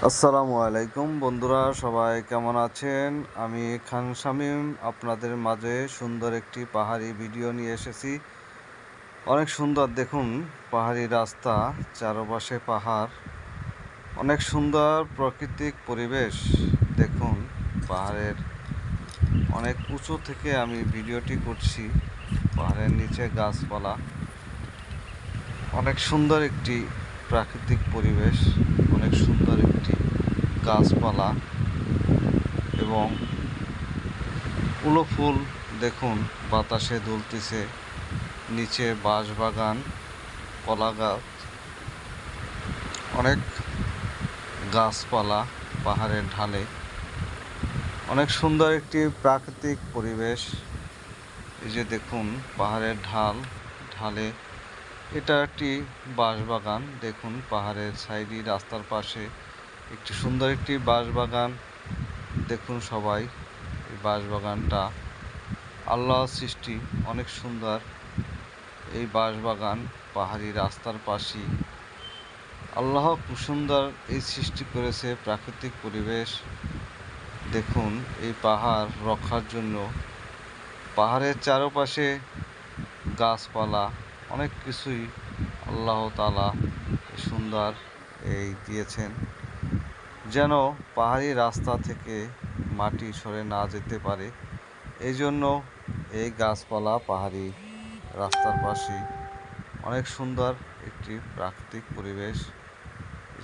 আসসালামু আলাইকুম বন্ধুরা, সবাই কেমন আছেন? আমি খান শামীম আপনাদের মাঝে সুন্দর একটি পাহাড়ি ভিডিও নিয়ে এসেছি। অনেক সুন্দর, দেখুন পাহাড়ি রাস্তা, চারপাশে পাহাড়, অনেক সুন্দর প্রাকৃতিক পরিবেশ। দেখুন পাহাড়ের অনেক উঁচু থেকে আমি ভিডিওটি করছি। পাহাড়ের নিচে গাছপালা, অনেক সুন্দর একটি প্রাকৃতিক পরিবেশ, অনেক সুন্দর একটি গাছপালা এবং উলো ফুল দেখুন বাতাসে দুলতেছে। নিচে বাঁশবাগান, কলা গাছ, অনেক গাছপালা পাহাড়ের ঢালে, অনেক সুন্দর একটি প্রাকৃতিক পরিবেশ। এই যে দেখুন পাহাড়ের ঢালে এটা একটি বাঁশবাগান। দেখুন পাহাড়ের সাইডে রাস্তার পাশে একটি সুন্দর একটি বাঁশবাগান। দেখুন সবাই, এই বাঁশবাগানটা আল্লাহর সৃষ্টি, অনেক সুন্দর। এই বাঁশবাগান পাহাড়ি রাস্তার পাশেই আল্লাহ খুব সুন্দর এই সৃষ্টি করেছে প্রাকৃতিক পরিবেশ। দেখুন এই পাহাড় রক্ষার জন্য পাহাড়ের চারপাশে গাছপালা, অনেক কিছুই আল্লাহ তাআলা সুন্দর এই দিয়েছেন, যেন পাহাড়ি রাস্তা থেকে মাটি সরে না যেতে পারে। এই জন্য এই গাছপালা পাহাড়ি রাস্তার পাশে অনেক সুন্দর একটি প্রাকৃতিক পরিবেশ।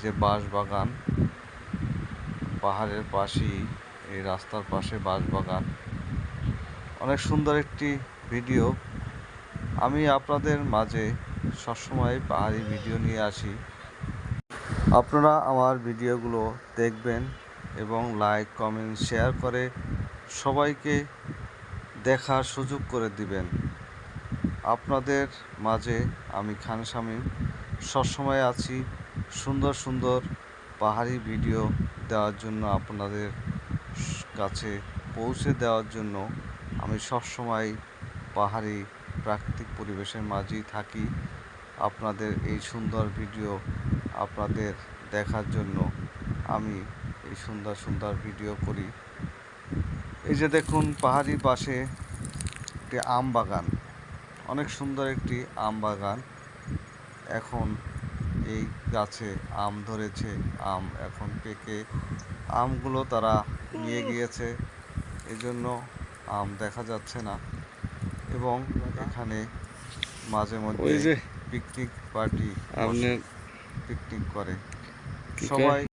যে বাঁশবাগান পাহাড়ের পাশেই, এই রাস্তার পাশে বাঁশবাগান, অনেক সুন্দর একটি ভিডিও। আমি আপনাদের মাঝে সবসময় পাহাড়ি ভিডিও নিয়ে আসি। আপনারা আমার ভিডিওগুলো দেখবেন এবং লাইক, কমেন্ট, শেয়ার করে সবাইকে দেখার সুযোগ করে দিবেন। আপনাদের মাঝে আমি খান শামীম সবসময় আছি সুন্দর সুন্দর পাহাড়ি ভিডিও দেওয়ার জন্য, আপনাদের কাছে পৌঁছে দেওয়ার জন্য। আমি সবসময় পাহাড়ি প্রাকৃতিক পরিবেশের মাঝেই থাকি। আপনাদের এই সুন্দর ভিডিও আপনাদের দেখার জন্য আমি এই সুন্দর সুন্দর ভিডিও করি। এই যে দেখুন পাহাড়ি পাশে একটি আম বাগান, অনেক সুন্দর একটি আম বাগান। এখন এই গাছে আম ধরেছে, আম এখন পেকে আমগুলো তারা নিয়ে গিয়েছে, এজন্য আম দেখা যাচ্ছে না। এবং এখানে মাঝে মধ্যে পিকনিক পার্টি, পিকনিক করে সবাই।